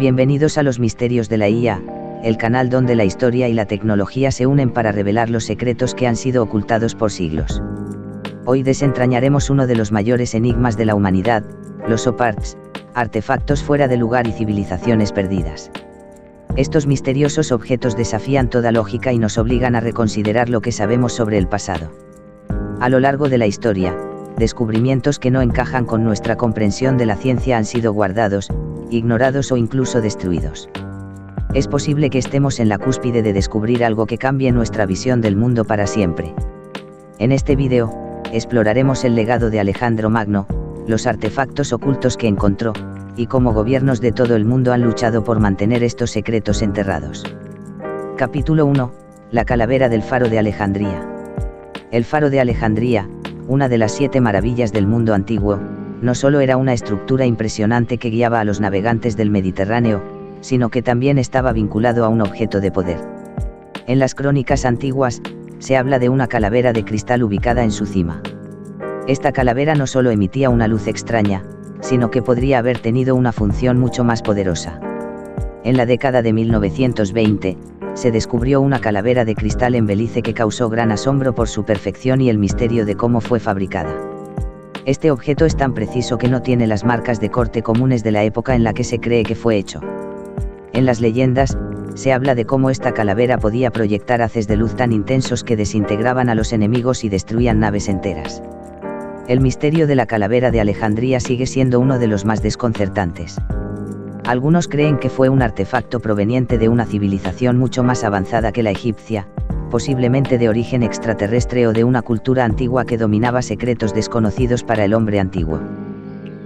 Bienvenidos a los misterios de la IA, el canal donde la historia y la tecnología se unen para revelar los secretos que han sido ocultados por siglos. Hoy desentrañaremos uno de los mayores enigmas de la humanidad, los OPARTs, artefactos fuera de lugar y civilizaciones perdidas. Estos misteriosos objetos desafían toda lógica y nos obligan a reconsiderar lo que sabemos sobre el pasado. A lo largo de la historia, descubrimientos que no encajan con nuestra comprensión de la ciencia han sido guardados, ignorados o incluso destruidos. Es posible que estemos en la cúspide de descubrir algo que cambie nuestra visión del mundo para siempre. En este vídeo, exploraremos el legado de Alejandro Magno, los artefactos ocultos que encontró, y cómo gobiernos de todo el mundo han luchado por mantener estos secretos enterrados. Capítulo 1. La calavera del faro de Alejandría. El faro de Alejandría, una de las 7 maravillas del mundo antiguo, no solo era una estructura impresionante que guiaba a los navegantes del Mediterráneo, sino que también estaba vinculado a un objeto de poder. En las crónicas antiguas, se habla de una calavera de cristal ubicada en su cima. Esta calavera no solo emitía una luz extraña, sino que podría haber tenido una función mucho más poderosa. En la década de 1920, se descubrió una calavera de cristal en Belice que causó gran asombro por su perfección y el misterio de cómo fue fabricada. Este objeto es tan preciso que no tiene las marcas de corte comunes de la época en la que se cree que fue hecho. En las leyendas, se habla de cómo esta calavera podía proyectar haces de luz tan intensos que desintegraban a los enemigos y destruían naves enteras. El misterio de la calavera de Alejandría sigue siendo uno de los más desconcertantes. Algunos creen que fue un artefacto proveniente de una civilización mucho más avanzada que la egipcia, posiblemente de origen extraterrestre o de una cultura antigua que dominaba secretos desconocidos para el hombre antiguo.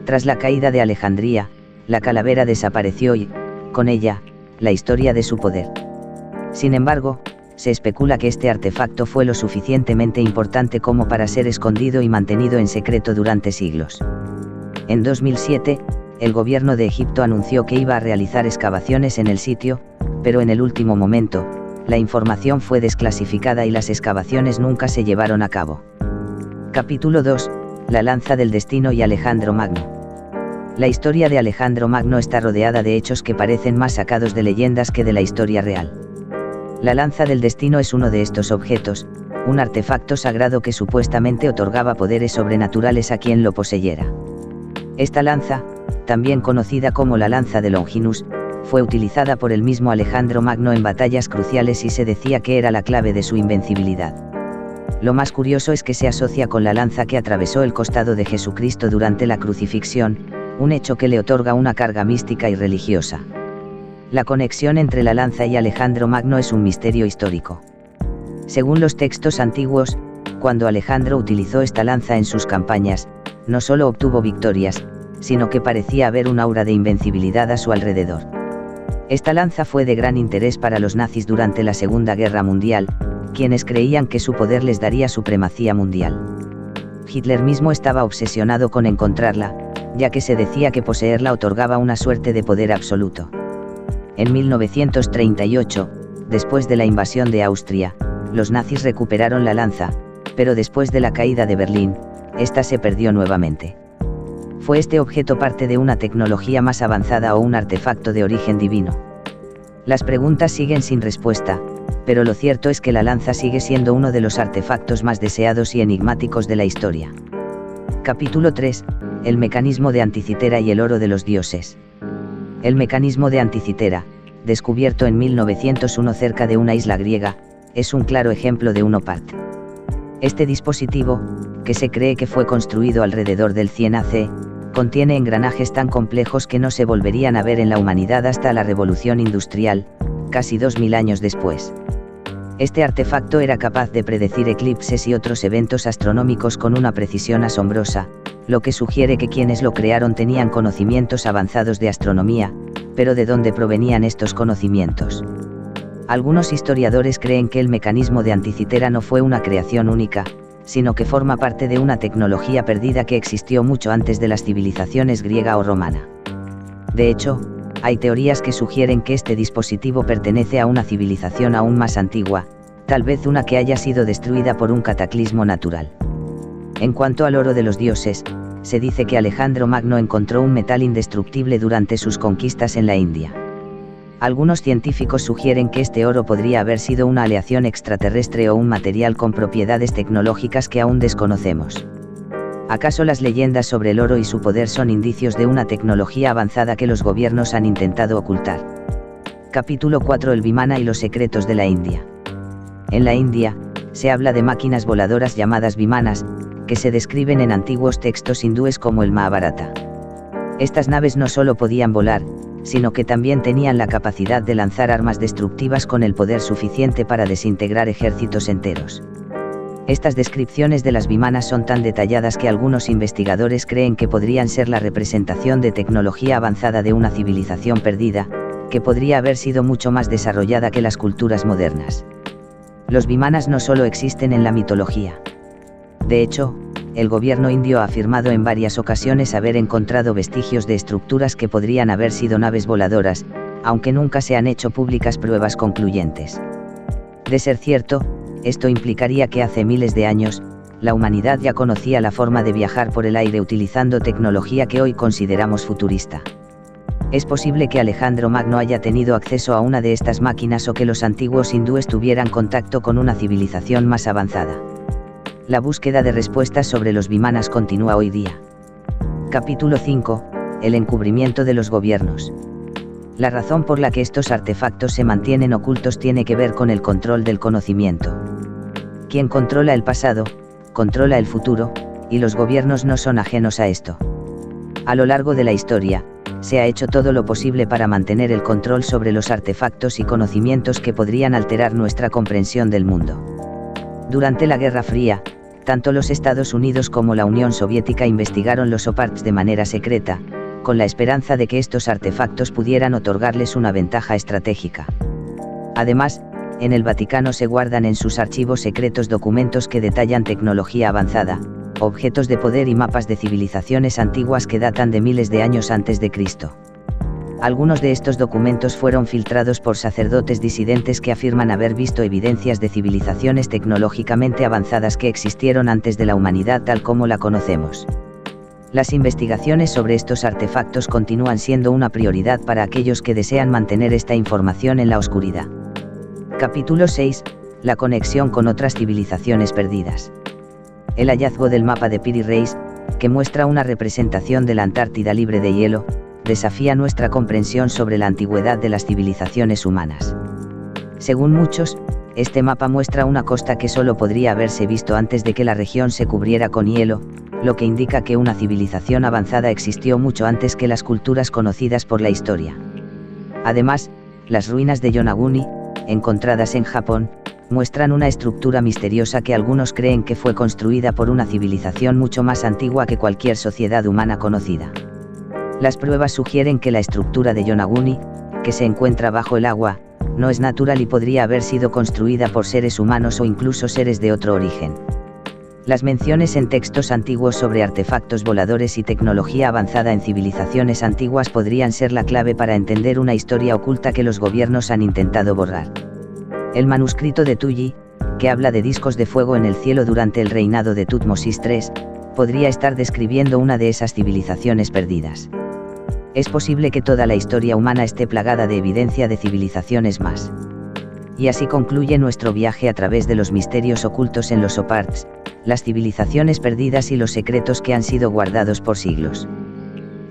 Tras la caída de Alejandría, la calavera desapareció y, con ella, la historia de su poder. Sin embargo, se especula que este artefacto fue lo suficientemente importante como para ser escondido y mantenido en secreto durante siglos. En 2007, el gobierno de Egipto anunció que iba a realizar excavaciones en el sitio, pero en el último momento, la información fue desclasificada y las excavaciones nunca se llevaron a cabo. Capítulo 2. La lanza del destino y Alejandro Magno. La historia de Alejandro Magno está rodeada de hechos que parecen más sacados de leyendas que de la historia real. La lanza del destino es uno de estos objetos, un artefacto sagrado que supuestamente otorgaba poderes sobrenaturales a quien lo poseyera. Esta lanza, también conocida como la lanza de Longinus, fue utilizada por el mismo Alejandro Magno en batallas cruciales y se decía que era la clave de su invencibilidad. Lo más curioso es que se asocia con la lanza que atravesó el costado de Jesucristo durante la crucifixión, un hecho que le otorga una carga mística y religiosa. La conexión entre la lanza y Alejandro Magno es un misterio histórico. Según los textos antiguos, cuando Alejandro utilizó esta lanza en sus campañas, no solo obtuvo victorias, sino que parecía haber un aura de invencibilidad a su alrededor. Esta lanza fue de gran interés para los nazis durante la Segunda Guerra Mundial, quienes creían que su poder les daría supremacía mundial. Hitler mismo estaba obsesionado con encontrarla, ya que se decía que poseerla otorgaba una suerte de poder absoluto. En 1938, después de la invasión de Austria, los nazis recuperaron la lanza, pero después de la caída de Berlín, esta se perdió nuevamente. ¿Fue este objeto parte de una tecnología más avanzada o un artefacto de origen divino? Las preguntas siguen sin respuesta, pero lo cierto es que la lanza sigue siendo uno de los artefactos más deseados y enigmáticos de la historia. Capítulo 3. El mecanismo de Anticitera y el oro de los dioses. El mecanismo de Anticitera, descubierto en 1901 cerca de una isla griega, es un claro ejemplo de un OPART. Este dispositivo, que se cree que fue construido alrededor del 100 AC, contiene engranajes tan complejos que no se volverían a ver en la humanidad hasta la Revolución Industrial, casi 2000 años después. Este artefacto era capaz de predecir eclipses y otros eventos astronómicos con una precisión asombrosa, lo que sugiere que quienes lo crearon tenían conocimientos avanzados de astronomía, pero ¿de dónde provenían estos conocimientos? Algunos historiadores creen que el mecanismo de Anticitera no fue una creación única, sino que forma parte de una tecnología perdida que existió mucho antes de las civilizaciones griega o romana. De hecho, hay teorías que sugieren que este dispositivo pertenece a una civilización aún más antigua, tal vez una que haya sido destruida por un cataclismo natural. En cuanto al oro de los dioses, se dice que Alejandro Magno encontró un metal indestructible durante sus conquistas en la India. Algunos científicos sugieren que este oro podría haber sido una aleación extraterrestre o un material con propiedades tecnológicas que aún desconocemos. ¿Acaso las leyendas sobre el oro y su poder son indicios de una tecnología avanzada que los gobiernos han intentado ocultar? Capítulo 4: El Vimana y los secretos de la India. En la India, se habla de máquinas voladoras llamadas vimanas, que se describen en antiguos textos hindúes como el Mahabharata. Estas naves no solo podían volar, sino que también tenían la capacidad de lanzar armas destructivas con el poder suficiente para desintegrar ejércitos enteros. Estas descripciones de las vimanas son tan detalladas que algunos investigadores creen que podrían ser la representación de tecnología avanzada de una civilización perdida, que podría haber sido mucho más desarrollada que las culturas modernas. Los vimanas no solo existen en la mitología. De hecho, el gobierno indio ha afirmado en varias ocasiones haber encontrado vestigios de estructuras que podrían haber sido naves voladoras, aunque nunca se han hecho públicas pruebas concluyentes. De ser cierto, esto implicaría que hace miles de años, la humanidad ya conocía la forma de viajar por el aire utilizando tecnología que hoy consideramos futurista. Es posible que Alejandro Magno haya tenido acceso a una de estas máquinas o que los antiguos hindúes tuvieran contacto con una civilización más avanzada. La búsqueda de respuestas sobre los vimanas continúa hoy día. Capítulo 5: El encubrimiento de los gobiernos. La razón por la que estos artefactos se mantienen ocultos tiene que ver con el control del conocimiento. Quien controla el pasado, controla el futuro, y los gobiernos no son ajenos a esto. A lo largo de la historia, se ha hecho todo lo posible para mantener el control sobre los artefactos y conocimientos que podrían alterar nuestra comprensión del mundo. Durante la Guerra Fría, tanto los Estados Unidos como la Unión Soviética investigaron los OPARTs de manera secreta, con la esperanza de que estos artefactos pudieran otorgarles una ventaja estratégica. Además, en el Vaticano se guardan en sus archivos secretos documentos que detallan tecnología avanzada, objetos de poder y mapas de civilizaciones antiguas que datan de miles de años antes de Cristo. Algunos de estos documentos fueron filtrados por sacerdotes disidentes que afirman haber visto evidencias de civilizaciones tecnológicamente avanzadas que existieron antes de la humanidad tal como la conocemos. Las investigaciones sobre estos artefactos continúan siendo una prioridad para aquellos que desean mantener esta información en la oscuridad. Capítulo 6: La conexión con otras civilizaciones perdidas. El hallazgo del mapa de Piri Reis, que muestra una representación de la Antártida libre de hielo, desafía nuestra comprensión sobre la antigüedad de las civilizaciones humanas. Según muchos, este mapa muestra una costa que solo podría haberse visto antes de que la región se cubriera con hielo, lo que indica que una civilización avanzada existió mucho antes que las culturas conocidas por la historia. Además, las ruinas de Yonaguni, encontradas en Japón, muestran una estructura misteriosa que algunos creen que fue construida por una civilización mucho más antigua que cualquier sociedad humana conocida. Las pruebas sugieren que la estructura de Yonaguni, que se encuentra bajo el agua, no es natural y podría haber sido construida por seres humanos o incluso seres de otro origen. Las menciones en textos antiguos sobre artefactos voladores y tecnología avanzada en civilizaciones antiguas podrían ser la clave para entender una historia oculta que los gobiernos han intentado borrar. El manuscrito de Tulli, que habla de discos de fuego en el cielo durante el reinado de Tutmosis III, podría estar describiendo una de esas civilizaciones perdidas. Es posible que toda la historia humana esté plagada de evidencia de civilizaciones más. Y así concluye nuestro viaje a través de los misterios ocultos en los OPARTs, las civilizaciones perdidas y los secretos que han sido guardados por siglos.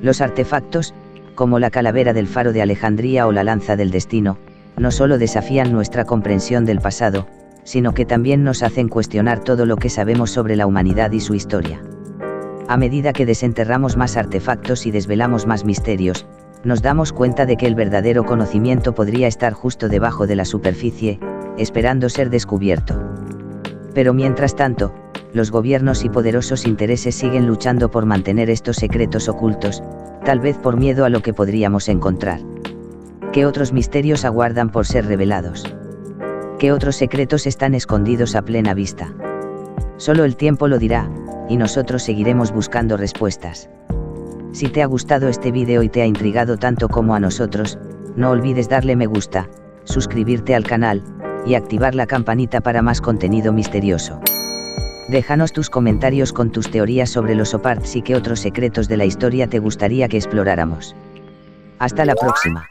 Los artefactos, como la calavera del faro de Alejandría o la lanza del destino, no solo desafían nuestra comprensión del pasado, sino que también nos hacen cuestionar todo lo que sabemos sobre la humanidad y su historia. A medida que desenterramos más artefactos y desvelamos más misterios, nos damos cuenta de que el verdadero conocimiento podría estar justo debajo de la superficie, esperando ser descubierto. Pero mientras tanto, los gobiernos y poderosos intereses siguen luchando por mantener estos secretos ocultos, tal vez por miedo a lo que podríamos encontrar. ¿Qué otros misterios aguardan por ser revelados? ¿Qué otros secretos están escondidos a plena vista? Solo el tiempo lo dirá, y nosotros seguiremos buscando respuestas. Si te ha gustado este vídeo y te ha intrigado tanto como a nosotros, no olvides darle me gusta, suscribirte al canal, y activar la campanita para más contenido misterioso. Déjanos tus comentarios con tus teorías sobre los OPARTs y qué otros secretos de la historia te gustaría que exploráramos. Hasta la próxima.